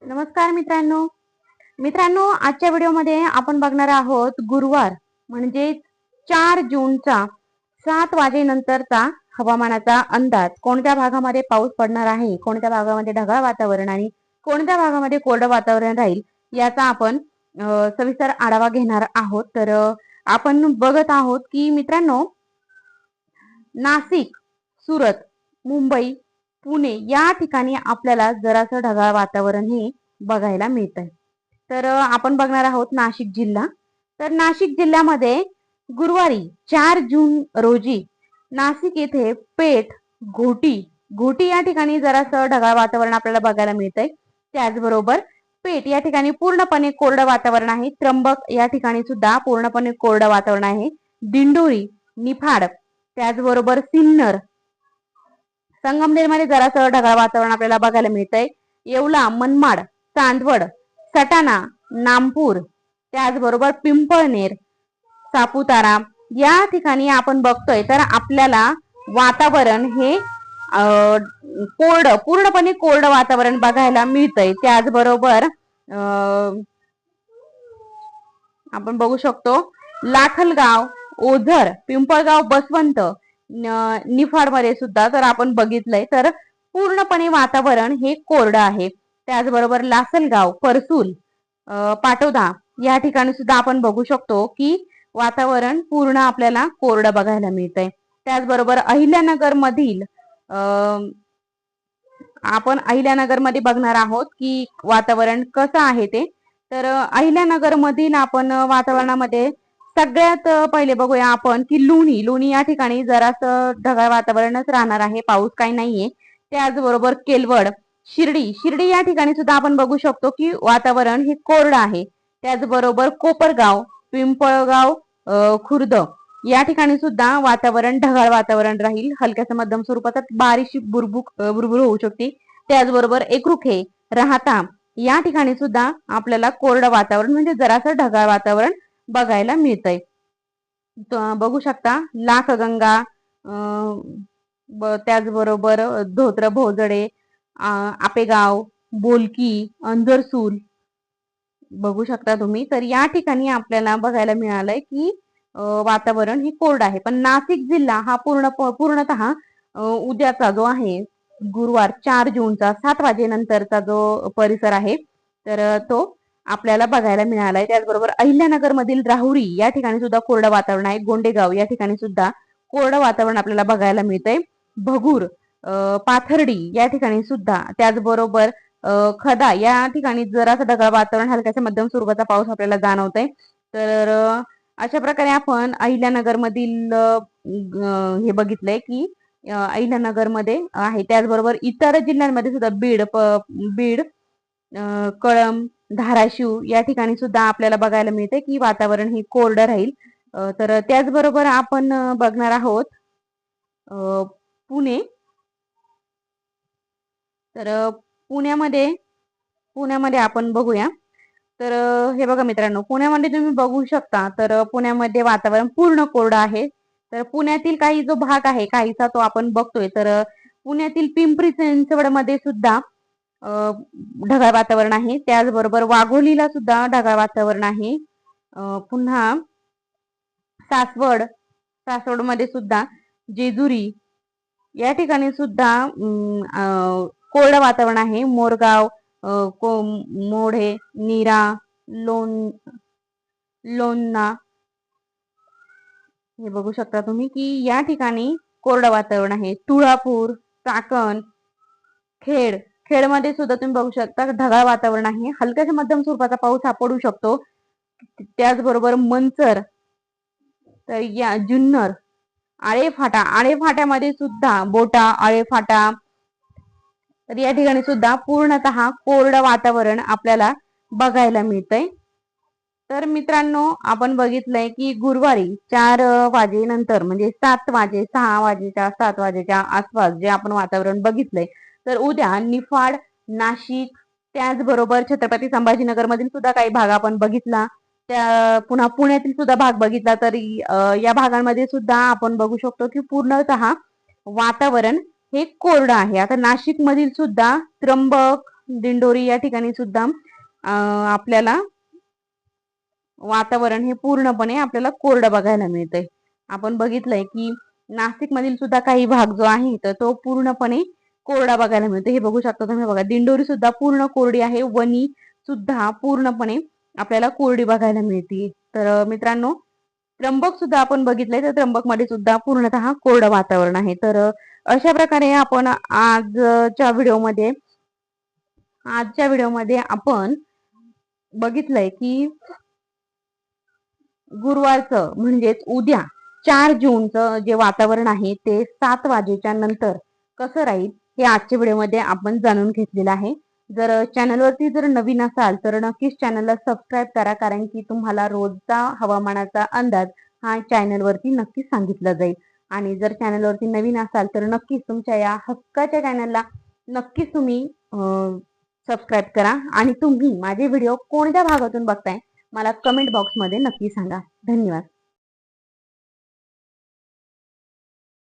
नमस्कार मित्रांनो आजच्या व्हिडिओमध्ये आपण बघणार आहोत गुरुवार म्हणजे 4 जूनचा 7 वाजेनंतरचा हवामानाचा अंदाज. कोणत्या भागामध्ये पाऊस पडणार आहे, कोणत्या भागामध्ये ढगाळ वातावरण आणि कोणत्या भागामध्ये कोरडं वातावरण राहील याचा आपण सविस्तर आढावा घेणार आहोत. तर आपण बघत आहोत की मित्रांनो, नाशिक, सुरत, मुंबई, पुणे या ठिकाणी आपल्याला जरासं ढगाळ वातावरण हे बघायला मिळत आहे. तर आपण बघणार आहोत नाशिक जिल्हा. तर नाशिक जिल्ह्यामध्ये गुरुवारी 4 जून रोजी नाशिक येथे पेठ, घोटी या ठिकाणी जरासं ढगाळ वातावरण आपल्याला बघायला मिळतंय. त्याचबरोबर पेठ या ठिकाणी पूर्णपणे कोरडं वातावरण आहे. त्र्यंबक या ठिकाणी सुद्धा पूर्णपणे कोरडं वातावरण आहे. दिंडोरी, निफाड, त्याचबरोबर सिन्नर, संगमनेरमध्ये जरासं ढगाळ वातावरण आपल्याला बघायला मिळतंय. येवला, मनमाड, चांदवड, सटाणा, नामपूर, त्याचबरोबर पिंपळनेर, सापुतारा या ठिकाणी आपण बघतोय तर आपल्याला वातावरण हे पूर्णपणे कोरडं वातावरण बघायला मिळतंय. त्याचबरोबर आपण बघू शकतो लाखलगाव, ओझर, पिंपळगाव, बसवंत, निफाड मध्ये सुद्धा तर आपण बघितलंय तर पूर्णपणे वातावरण हे कोरडं आहे. त्याचबरोबर लासलगाव, परसूल, पाटोदा या ठिकाणी सुद्धा आपण बघू शकतो की वातावरण पूर्ण आपल्याला कोरडं बघायला मिळतंय. त्याचबरोबर अहिल्यानगर मधील आपण अहिल्यानगर मध्ये बघणार आहोत की वातावरण कसं आहे ते. तर अहिल्यानगर मधील आपण वातावरणामध्ये सगळ्यात पहिले बघूया आपण की लोणी या ठिकाणी जरासं ढगाळ वातावरणच राहणार आहे, पाऊस काही नाहीये. त्याचबरोबर केलवड, शिर्डी या ठिकाणी सुद्धा आपण बघू शकतो की वातावरण हे कोरडं आहे. त्याचबरोबर कोपरगाव, पिंपळगाव, खुर्द या ठिकाणी सुद्धा वातावरण ढगाळ वातावरण राहील. हलक्याचं मध्यम स्वरूपात बारीकशी बुरबुर होऊ शकते. त्याचबरोबर एकरुखे, राहाता या ठिकाणी सुद्धा आपल्याला कोरडं वातावरण म्हणजे जरासं ढगाळ वातावरण बघायला मिळतंय. बघू शकता लाखगंगा, त्याचबरोबर धोत्र, भोजडे, आपेगाव, बोलकी, अंजरसूल बघू शकता तुम्ही. तर या ठिकाणी आपल्याला बघायला मिळालंय की वातावरण हे कोरडं आहे. पण नाशिक जिल्हा हा पूर्णतः उद्याचा जो आहे गुरुवार 4 जूनचा 7 वाजेनंतरचा जो परिसर आहे तर तो आपल्याला बघायला मिळालाय. त्याचबरोबर अहिल्यानगर मधील राहुरी या ठिकाणी सुद्धा कोरडं वातावरण आहे. गोंडेगाव या ठिकाणी सुद्धा कोरडं वातावरण आपल्याला बघायला मिळतंय. भगूर, पाथर्डी या ठिकाणी सुद्धा, त्याचबरोबर खदा या ठिकाणी जरासं ढगाळ वातावरण, हलक्याच्या मध्यम स्वरूपाचा पाऊस आपल्याला जाणवतंय. तर अशा प्रकारे आपण अहिल्यानगर मधील हे बघितलंय की अहिल्यानगर मध्ये आहे. त्याचबरोबर इतर जिल्ह्यांमध्ये सुद्धा बीड, कळंब, धाराशिव या ठिकाणी सुद्धा आपल्याला बघायला मिळते की वातावरण हे कोरडं राहील. तर त्याचबरोबर आपण बघणार आहोत पुणे. तर पुण्यामध्ये आपण बघूया. तर हे बघा मित्रांनो, पुण्यामध्ये तुम्ही बघू शकता तर पुण्यामध्ये वातावरण पूर्ण कोरडं आहे. तर पुण्यातील काही जो भाग आहे काहीसा तो आपण बघतोय. तर पुण्यातील पिंपरी चिंचवड मध्ये सुद्धा ढगाळ वातावरण आहे. त्याचबरोबर वाघोलीला सुद्धा ढगाळ वातावरण आहे. पुन्हा सासवड मध्ये सुद्धा, जेजुरी या ठिकाणी सुद्धा कोरडं वातावरण आहे. मोरगाव, मोढे, नीरा, लोणा हे बघू शकता तुम्ही की या ठिकाणी कोरडं वातावरण आहे. तुळापूर, चाकण, खेडमध्ये सुद्धा तुम्ही बघू शकता ढगाळ वातावरण आहे. हलक्याच्या मध्यम स्वरूपाचा पाऊस हा पडू शकतो. त्याचबरोबर मंचर, तर या जुन्नर, आळेफाट्यामध्ये सुद्धा बोटा, आळेफाटा तर या ठिकाणी सुद्धा पूर्णतः कोरडं वातावरण आपल्याला बघायला मिळतंय. तर मित्रांनो, आपण बघितलंय की गुरुवारी 4 वाजेनंतर म्हणजे 7 वाजेच्या आसपास जे आपण वातावरण बघितलंय तर उद्या निफाड, नाशिक, त्याचबरोबर छत्रपती संभाजीनगर मधील सुद्धा काही भाग आपण बघितला. त्या पुन्हा पुण्यातील सुद्धा भाग बघितला तरी या भागांमध्ये सुद्धा आपण बघू शकतो की पूर्णतः वातावरण हे कोरडं आहे. आता नाशिक मधील सुद्धा त्र्यंबक, दिंडोरी या ठिकाणी सुद्धा आपल्याला वातावरण हे पूर्णपणे आपल्याला कोरडं बघायला मिळतंय. आपण बघितलंय की नाशिक मधील सुद्धा काही भाग जो आहे तर तो पूर्णपणे कोरडा बघायला मिळतो. हे बघू शकता तुम्ही बघा, दिंडोरी सुद्धा पूर्ण कोरडी आहे. वणी सुद्धा पूर्णपणे आपल्याला कोरडी बघायला मिळते. तर मित्रांनो, त्र्यंबक सुद्धा आपण बघितलंय तर त्र्यंबक मध्ये सुद्धा पूर्णतः कोरडं वातावरण आहे. तर अशा प्रकारे आपण आजच्या व्हिडिओमध्ये आपण बघितलंय की गुरुवारचं म्हणजेच उद्या 4 जूनचं जे वातावरण आहे ते 7 वाजेच्या नंतर कसं राहील हे आजच्या व्हिडिओमध्ये आपण जाणून घेतलेलं आहे. जर चॅनलवरती नवीन असाल तर नक्कीच चॅनलला सबस्क्राईब करा, कारण की तुम्हाला रोजचा हवामानाचा अंदाज हा चॅनलवरती नक्कीच सांगितला जाईल. आणि जर चॅनलवरती नवीन असाल तर नक्कीच तुमच्या या हक्काच्या चॅनलला नक्कीच तुम्ही सबस्क्राईब करा. आणि तुम्ही माझे व्हिडिओ कोणत्या भागातून बघताय मला कमेंट बॉक्समध्ये नक्की सांगा. धन्यवाद.